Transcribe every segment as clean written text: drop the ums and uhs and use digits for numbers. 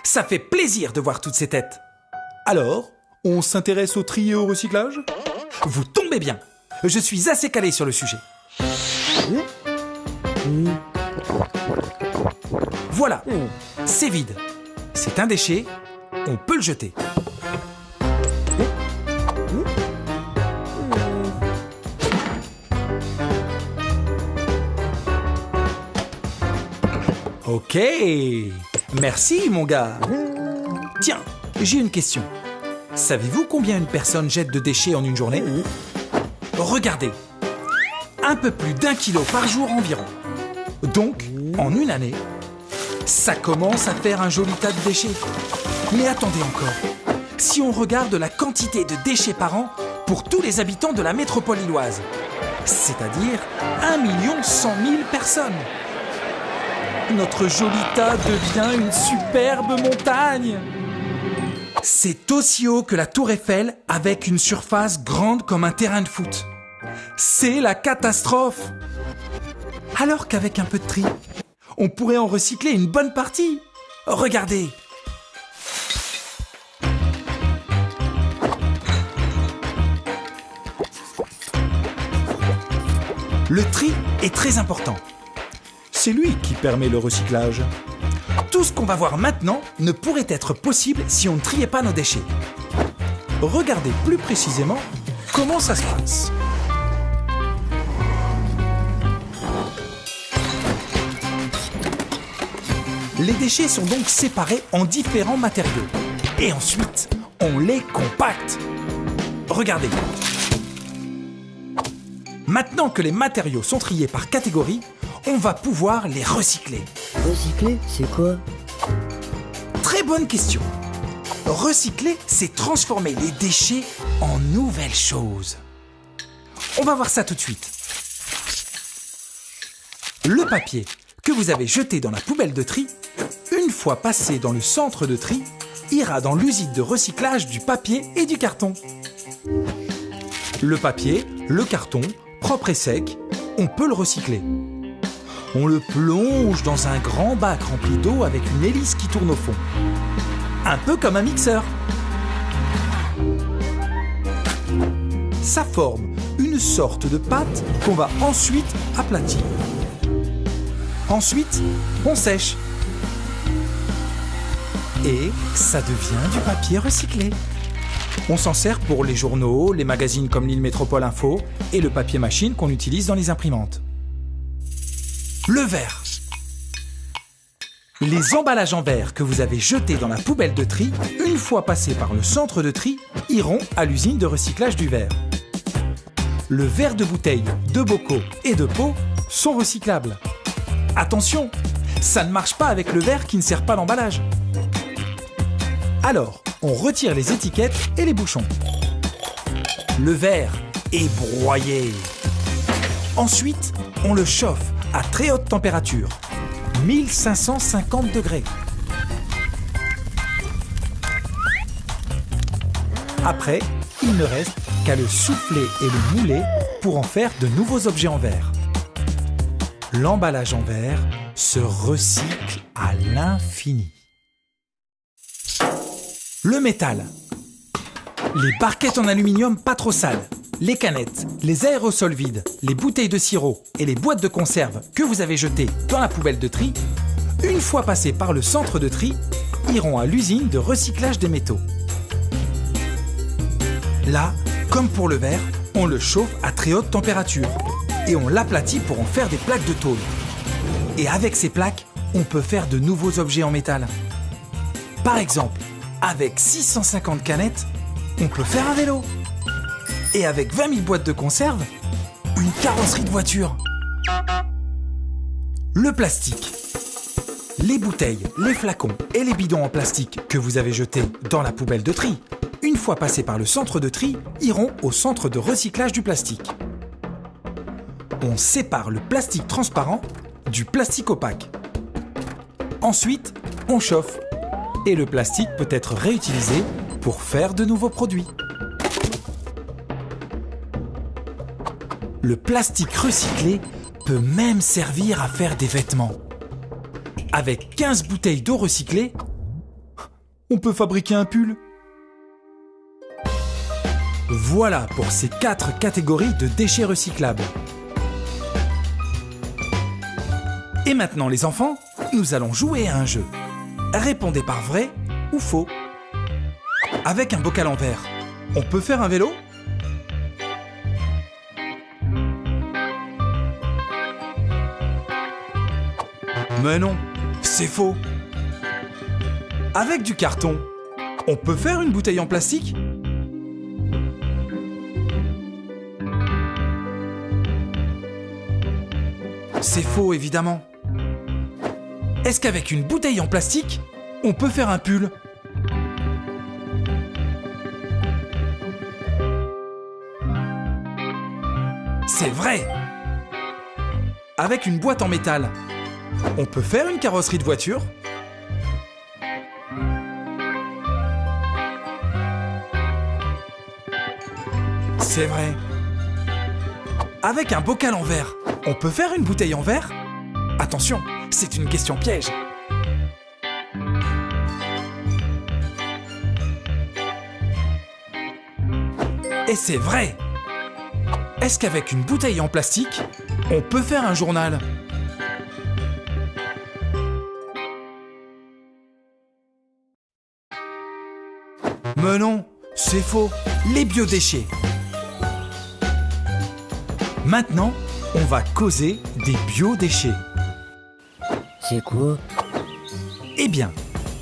Ça fait plaisir de voir toutes ces têtes. Alors, on s'intéresse au tri et au recyclage ? Vous tombez bien. Je suis assez calé sur le sujet. Voilà, c'est vide. C'est un déchet, on peut le jeter. Ok, merci mon gars. Tiens, j'ai une question. Savez-vous combien une personne jette de déchets en une journée ? Regardez, un peu plus d'1 kilo par jour environ. Donc, en une année, ça commence à faire un joli tas de déchets. Mais attendez encore, si on regarde la quantité de déchets par an pour tous les habitants de la métropole lilloise, c'est-à-dire 1 100 000 personnes. Notre joli tas devient une superbe montagne. C'est aussi haut que la Tour Eiffel avec une surface grande comme un terrain de foot. C'est la catastrophe. Alors qu'avec un peu de tri, on pourrait en recycler une bonne partie. Regardez. Le tri est très important. C'est lui qui permet le recyclage. Tout ce qu'on va voir maintenant ne pourrait être possible si on ne triait pas nos déchets. Regardez plus précisément comment ça se passe. Les déchets sont donc séparés en différents matériaux. Et ensuite, on les compacte. Regardez. Maintenant que les matériaux sont triés par catégorie, on va pouvoir les recycler. Recycler, c'est quoi ? Très bonne question. Recycler, c'est transformer les déchets en nouvelles choses. On va voir ça tout de suite. Le papier que vous avez jeté dans la poubelle de tri, une fois passé dans le centre de tri, ira dans l'usine de recyclage du papier et du carton. Le papier, le carton, propre et sec, on peut le recycler. On le plonge dans un grand bac rempli d'eau avec une hélice qui tourne au fond. Un peu comme un mixeur. Ça forme une sorte de pâte qu'on va ensuite aplatir. Ensuite, on sèche. Et ça devient du papier recyclé. On s'en sert pour les journaux, les magazines comme Lille Métropole Info et le papier machine qu'on utilise dans les imprimantes. Le verre. Les emballages en verre que vous avez jetés dans la poubelle de tri, une fois passés par le centre de tri, iront à l'usine de recyclage du verre. Le verre de bouteille, de bocaux et de pots sont recyclables. Attention, ça ne marche pas avec le verre qui ne sert pas d'emballage. Alors, on retire les étiquettes et les bouchons. Le verre est broyé. Ensuite, on le chauffe à très haute température, 1550 degrés. Après, il ne reste qu'à le souffler et le mouler pour en faire de nouveaux objets en verre. L'emballage en verre se recycle à l'infini. Le métal. Les barquettes en aluminium pas trop sales, les canettes, les aérosols vides, les bouteilles de sirop et les boîtes de conserve que vous avez jetées dans la poubelle de tri, une fois passées par le centre de tri, iront à l'usine de recyclage des métaux. Là, comme pour le verre, on le chauffe à très haute température et on l'aplatit pour en faire des plaques de tôle. Et avec ces plaques, on peut faire de nouveaux objets en métal. Par exemple, avec 650 canettes, on peut faire un vélo. Et avec 20 000 boîtes de conserve, une carrosserie de voiture. Le plastique. Les bouteilles, les flacons et les bidons en plastique que vous avez jetés dans la poubelle de tri, une fois passés par le centre de tri, iront au centre de recyclage du plastique. On sépare le plastique transparent du plastique opaque. Ensuite, on chauffe et le plastique peut être réutilisé pour faire de nouveaux produits. Le plastique recyclé peut même servir à faire des vêtements. Avec 15 bouteilles d'eau recyclée, on peut fabriquer un pull. Voilà pour ces 4 catégories de déchets recyclables. Et maintenant les enfants, nous allons jouer à un jeu. Répondez par vrai ou faux. Avec un bocal en verre, on peut faire un vélo ? Mais non, c'est faux. Avec du carton, on peut faire une bouteille en plastique ? C'est faux, évidemment. Est-ce qu'avec une bouteille en plastique, on peut faire un pull ? C'est vrai! Avec une boîte en métal, on peut faire une carrosserie de voiture ? C'est vrai. Avec un bocal en verre, on peut faire une bouteille en verre ? Attention, c'est une question piège. Et c'est vrai! Est-ce qu'avec une bouteille en plastique, on peut faire un journal ? Mais non, c'est faux. Les biodéchets. Maintenant, on va causer des biodéchets. C'est quoi? Eh bien,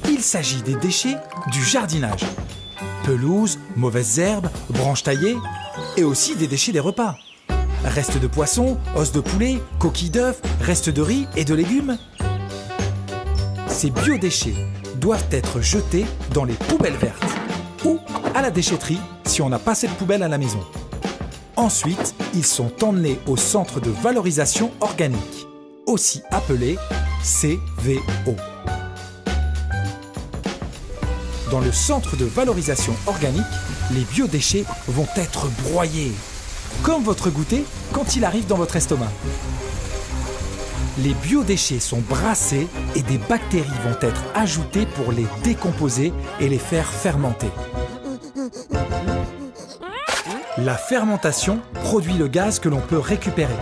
il s'agit des déchets du jardinage. Pelouse, mauvaises herbes, branches taillées, et aussi des déchets des repas. Restes de poisson, os de poulet, coquilles d'œufs, restes de riz et de légumes. Ces biodéchets doivent être jetés dans les poubelles vertes ou à la déchetterie si on n'a pas cette poubelle à la maison. Ensuite, ils sont emmenés au centre de valorisation organique, aussi appelé CVO. Dans le centre de valorisation organique, les biodéchets vont être broyés, comme votre goûter quand il arrive dans votre estomac. Les biodéchets sont brassés et des bactéries vont être ajoutées pour les décomposer et les faire fermenter. La fermentation produit le gaz que l'on peut récupérer.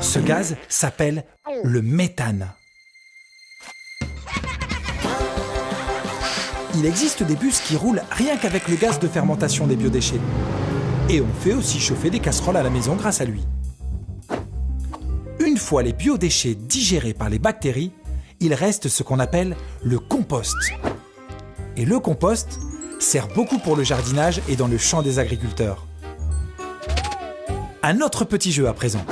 Ce gaz s'appelle le méthane. Il existe des bus qui roulent rien qu'avec le gaz de fermentation des biodéchets. Et on fait aussi chauffer des casseroles à la maison grâce à lui. Une fois les biodéchets digérés par les bactéries, il reste ce qu'on appelle le compost. Et le compost sert beaucoup pour le jardinage et dans le champ des agriculteurs. Un autre petit jeu à présent.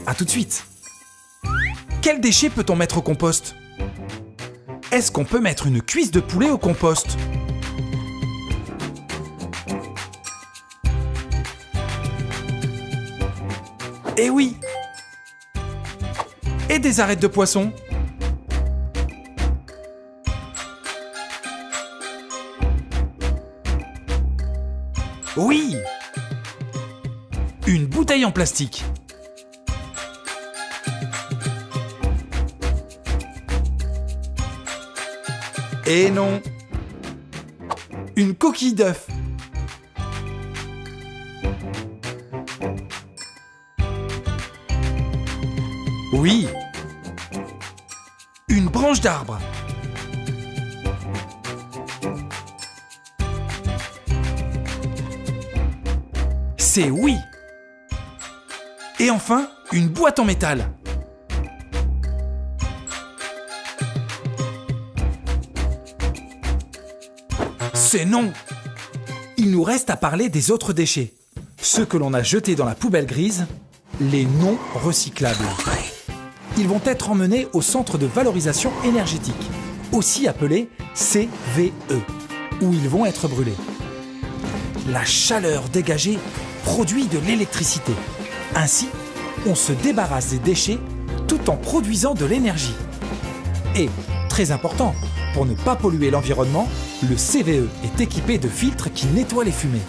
À tout de suite. Quel déchet peut-on mettre au compost ? Est-ce qu'on peut mettre une cuisse de poulet au compost ? Eh oui ! Et des arêtes de poisson ? Oui ! Une bouteille en plastique. Et non. Une coquille d'œuf. Oui. Une branche d'arbre. C'est oui. Et enfin, une boîte en métal. C'est non. Il nous reste à parler des autres déchets. Ceux que l'on a jetés dans la poubelle grise, les non recyclables. Ils vont être emmenés au centre de valorisation énergétique, aussi appelé CVE, où ils vont être brûlés. La chaleur dégagée produit de l'électricité. Ainsi, on se débarrasse des déchets tout en produisant de l'énergie. Et, très important, pour ne pas polluer l'environnement, le CVE est équipé de filtres qui nettoient les fumées.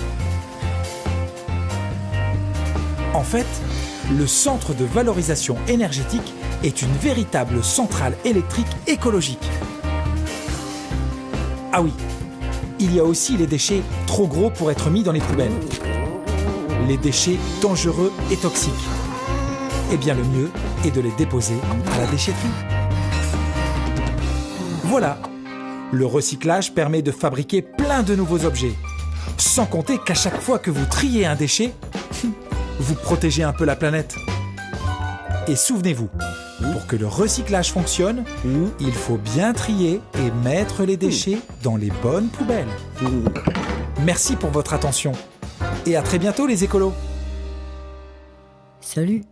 En fait, le centre de valorisation énergétique est une véritable centrale électrique écologique. Ah oui, il y a aussi les déchets trop gros pour être mis dans les poubelles. Les déchets dangereux et toxiques. Eh bien, le mieux est de les déposer à la déchetterie. Voilà, le recyclage permet de fabriquer plein de nouveaux objets. Sans compter qu'à chaque fois que vous triez un déchet, vous protégez un peu la planète. Et souvenez-vous, pour que le recyclage fonctionne, il faut bien trier et mettre les déchets dans les bonnes poubelles. Merci pour votre attention. Et à très bientôt les écolos. Salut.